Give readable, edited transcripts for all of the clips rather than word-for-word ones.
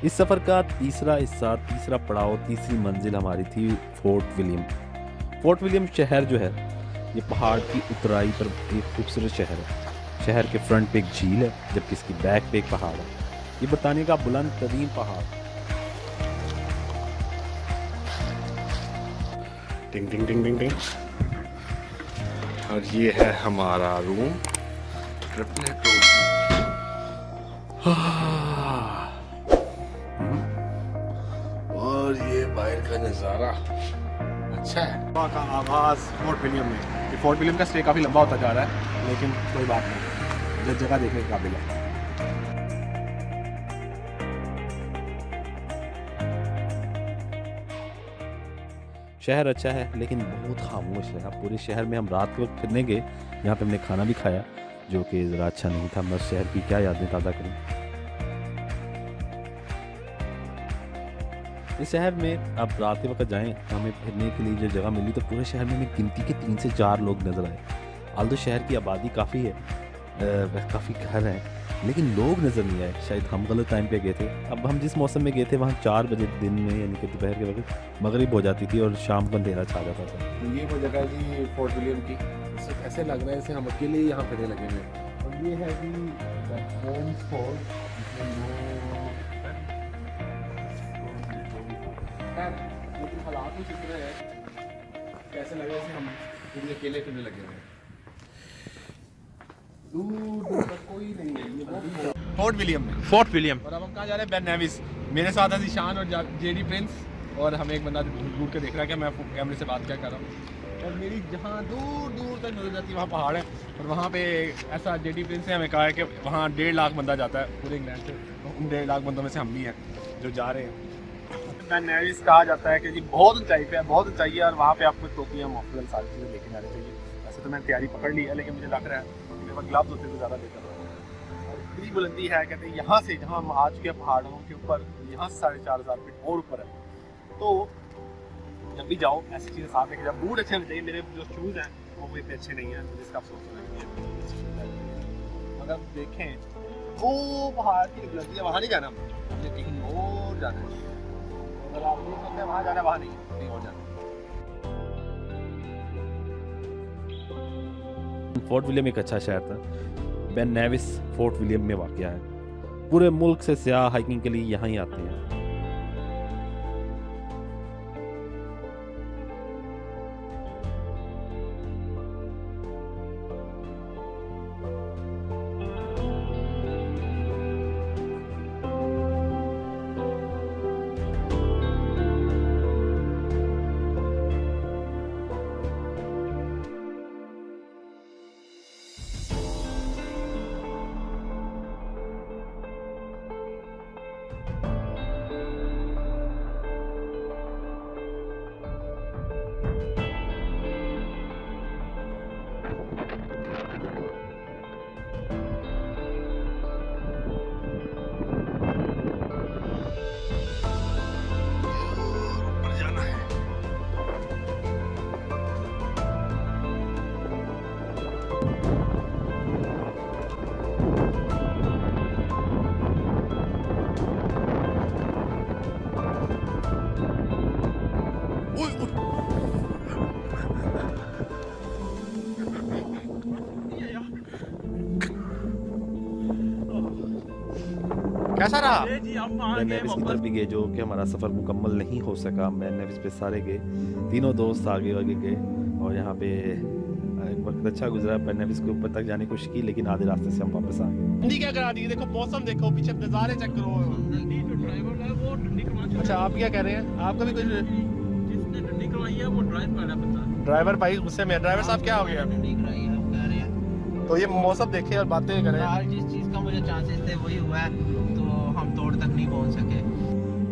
इस सफ़र का तीसरा हिस्सा, तीसरा पड़ाव, तीसरी मंजिल हमारी थी फोर्ट विलियम। फोर्ट विलियम शहर जो है ये पहाड़ की उतराई पर एक खूबसूरत शहर है। शहर के फ्रंट पे एक झील है जबकि इसकी बैक पे एक पहाड़ है। ये बरतानिया का बुलंद तरीन पहाड़। टिंग टिंग टिंग टिंग टिंग। और ये है हमारा रूम, ट्रिपलेट रूम। और ये बाहर का नज़ारा अच्छा है। का आगाज़ फोर्ट विलियम में। ये फोर्ट विलियम का स्टे काफ़ी लंबा होता जा रहा है, लेकिन कोई बात नहीं, जगह देखने के काबिल है। शहर अच्छा है लेकिन बहुत खामोश है। अब पूरे शहर में हम रात के वक्त फिरने गए, यहाँ पे हमने खाना भी खाया जो कि ज़रा अच्छा नहीं था। बस शहर की क्या यादें ताज़ा करें। इस शहर में अब रात के वक्त जाएं, हमें फिरने के लिए जो जगह मिली तो पूरे शहर में हमें गिनती के 3 से 4 लोग नज़र आए। आल्दो शहर की आबादी काफ़ी है, काफ़ी घर हैं, लेकिन लोग नज़र नहीं आए। शायद हम गलत टाइम पे गए थे। अब हम जिस मौसम में गए थे वहाँ 4 बजे दिन में यानी कि दोपहर के वक्त मगरिब हो जाती थी और शाम को अंधेरा छा जाता था। तो ये वो जगह है जी फोर्ट विलियम की। इससे ऐसे लग रहा है जैसे हम अकेले ही यहाँ फिरने लगे हुए हैं। और ये है जी होम्स फोर्ट, लेकिन हालात कुछ इस तरह है कैसे लग रहा है जैसे हम पूरे अकेले फिरने लगे हुए हैं। दूर दूर तक कोई नहीं है। ये वो फोर्ट विलियम में। Fort William. और अब हम कहाँ जा रहे हैं? बेन नेविस। मेरे साथ है ज़ीशान और जेडी प्रिंस, और हमें एक बंदा दूर के देख रहा है कि मैं कैमरे से बात क्या कर रहा हूँ। और मेरी जहाँ दूर दूर तक नजर जाती है वहाँ पहाड़ है, और वहाँ पे ऐसा जेडी प्रिंस ने हमें कहा है कि वहाँ 1.5 लाख बंदा जाता है पूरे इंग्लैंड से। तो उन 1.5 लाख बंदों में से हम भी हैं जो जा रहे हैं। बेन नेविस कहा जाता है कि जी बहुत ऊंचाई पे है, बहुत ऊंचाई है, और वहाँ पे आपको टोपियाँ मफलर सारी चीज़ें लेके जानी चाहिए। वैसे तो मैंने तैयारी पकड़ ली है, लेकिन मुझे लग रहा है कि मेरे पास ग्लव्स होते तो ज़्यादा बेहतर होता। और इतनी बुलंदी है, कहते हैं यहाँ से जहाँ हम आ चुके हैं पहाड़ों के ऊपर, यहाँ से 4,500 फीट और ऊपर है। तो जब भी जाओ ऐसी चीज़ें साथ लेके जाओ। बूट अच्छे होने चाहिए। मेरे जो शूज़ हैं वो इतने अच्छे नहीं हैं, जिसका अफसोस है। अगर आप देखें वो पहाड़ की बुलंदी है, वहाँ नहीं जाना, मुझे कहीं और जाना है। अगर आप देख सकते हैं वहाँ जाना, वहाँ नहीं, कहीं और जाना। फोर्ट विलियम एक अच्छा शहर था। बेन नेविस फोर्ट विलियम में वाक़या है। पूरे मुल्क से सयाह हाइकिंग के लिए यहाँ ही आते हैं। कैसा रहा? बेन नेविस की तरफ भी गए, जो कि हमारा सफ़र मुकम्मल नहीं हो सका। बेन नेविस पे सारे गए, तीनों दोस्त आगे आगे गए, और यहाँ पे एक वक्त अच्छा गुजरा। बेन नेविस के ऊपर तक जाने की कोशिश की, लेकिन आधे रास्ते से हम वापस आ गए। ठंडी क्या करा दी है? देखो मौसम देखो, पीछे नज़ारे चेक करो। अच्छा, आप क्या कह रहे हैं? आपका भी कुछ जिसने ठंडी करवाई है वो ड्राइव कर रहा है बंदा। ड्राइवर भाई गुस्से में है। ड्राइवर साहब क्या हो गया? ठंडी कराई है, वो कह रहे हैं। तो ये मौसम देखे और बातें करें। फिलहाल जिस चीज़ का मुझे चांसेस थे वही हुआ है, तो हम तोड़ तक नहीं पहुंच सके।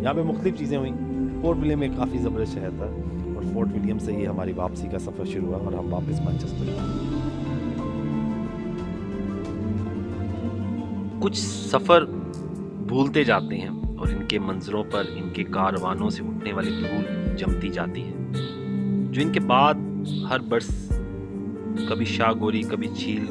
यहाँ पे मुख्तलिफ चीज़ें हुई। फोर्ट विलियम एक काफ़ी ज़बरदस्त शहर था, और फोर्ट विलियम से ही हमारी वापसी का सफ़र शुरू हुआ और हम वापस मैनचेस्टर गए। कुछ सफ़र भूलते जाते हैं और इनके मंजरों पर इनके कारवानों से उठने वाली धूल जमती जाती है, जो इनके बाद हर बरस कभी शाहगोरी, कभी झील,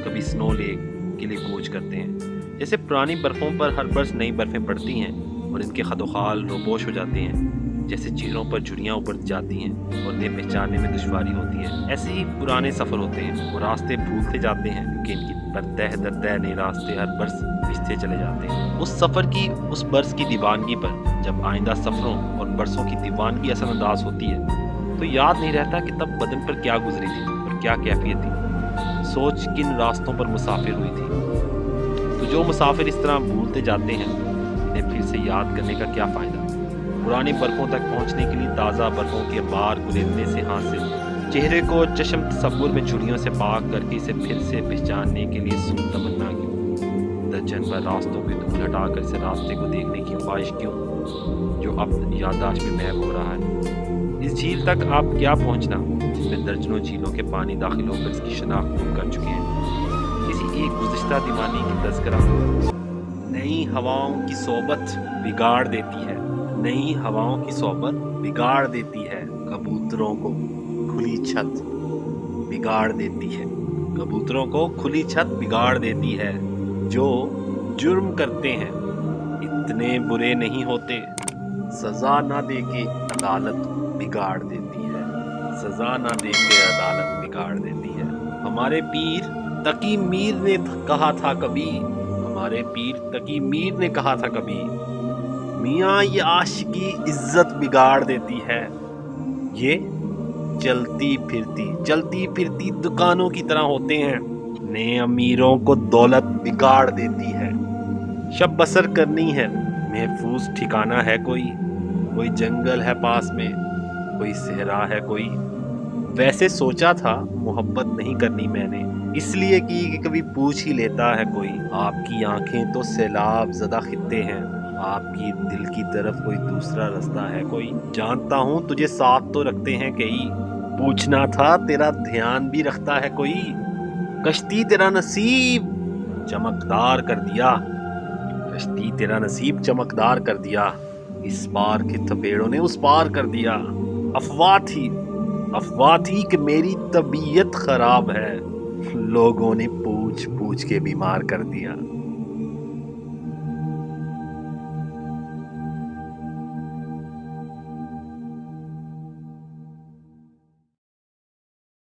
कभी स्नो लेक के लिए कूच करते हैं। जैसे पुरानी बर्फ़ों पर हर बरस नई बर्फ़ें पड़ती हैं और इनके खदोखाल रोपोश हो जाते हैं, जैसे चेहरों पर झुर्रियाँ उभर जाती हैं और इन्हें पहचानने में दुश्वारी होती है। ऐसे ही पुराने सफ़र होते हैं, वो रास्ते भूलते जाते हैं क्योंकि इनकी पर तह दर तह नए रास्ते हर बरस पिछते चले जाते हैं। उस सफ़र की, उस बरस की दीवानगी पर जब आइंदा सफ़रों और बरसों की दीवानगी असरअंदाज होती है तो याद नहीं रहता कि तब बदन पर क्या गुजरी थी और क्या कैफियत थी, सोच किन रास्तों पर मुसाफिर हुई थी। तो जो मुसाफिर इस तरह भूलते जाते हैं, इन्हें फिर से याद करने का क्या फ़ायदा। पुरानी बर्फ़ों तक पहुंचने के लिए ताज़ा बर्फ़ों के बार गुरेदने से हासिल चेहरे को चश्म तसव्वुर में झुर्रियों से पाक करके इसे फिर से पहचानने के लिए सुन तमन्ना क्यों, दर्जन भर रास्तों की धूल हटाकर इसे रास्ते को देखने की ख्वाहिश क्यों, जो अब याददाश्त में महव हो रहा है। इस झील तक आप क्या पहुंचना, जिसमें दर्जनों झीलों के पानी दाखिल होकर इसकी शनाख्त गुम कर चुके हैं। किसी एक गुज़िश्ता दीवानी की तज़किरा नई हवाओं की सोबत बिगाड़ देती है, नई हवाओं की सोबत बिगाड़ देती है, कबूतरों को खुली छत बिगाड़ देती है, कबूतरों को खुली छत बिगाड़ देती है। जो जुर्म करते हैं इतने बुरे नहीं होते, सजा ना देके अदालत बिगाड़ देती है, सजा ना देके अदालत बिगाड़ देती है। हमारे पीर तकी मीर ने कहा था कभी, हमारे पीर तकी मीर ने कहा था कभी, मियाँ ये आशिकी इज्जत बिगाड़ देती है, ये चलती फिरती दुकानों की तरह होते हैं, नए अमीरों को दौलत बिगाड़ देती है। शब बसर करनी है, महफूज ठिकाना है कोई जंगल है पास में, कोई सहरा है कोई। वैसे सोचा था मोहब्बत नहीं करनी मैंने, इसलिए कि कभी पूछ ही लेता है कोई। आपकी आंखें तो सैलाब ज़दा खित्ते हैं, आपकी दिल की तरफ कोई दूसरा रास्ता है कोई। जानता हूँ तुझे साथ तो रखते हैं कई, पूछना था तेरा ध्यान भी रखता है कोई। कश्ती तेरा नसीब चमकदार कर दिया, कश्ती तेरा नसीब चमकदार कर दिया, इस पार के थपेड़ों ने उस पार कर दिया। अफवाह थी कि मेरी तबीयत खराब है, लोगों ने पूछ पूछ के बीमार कर दिया।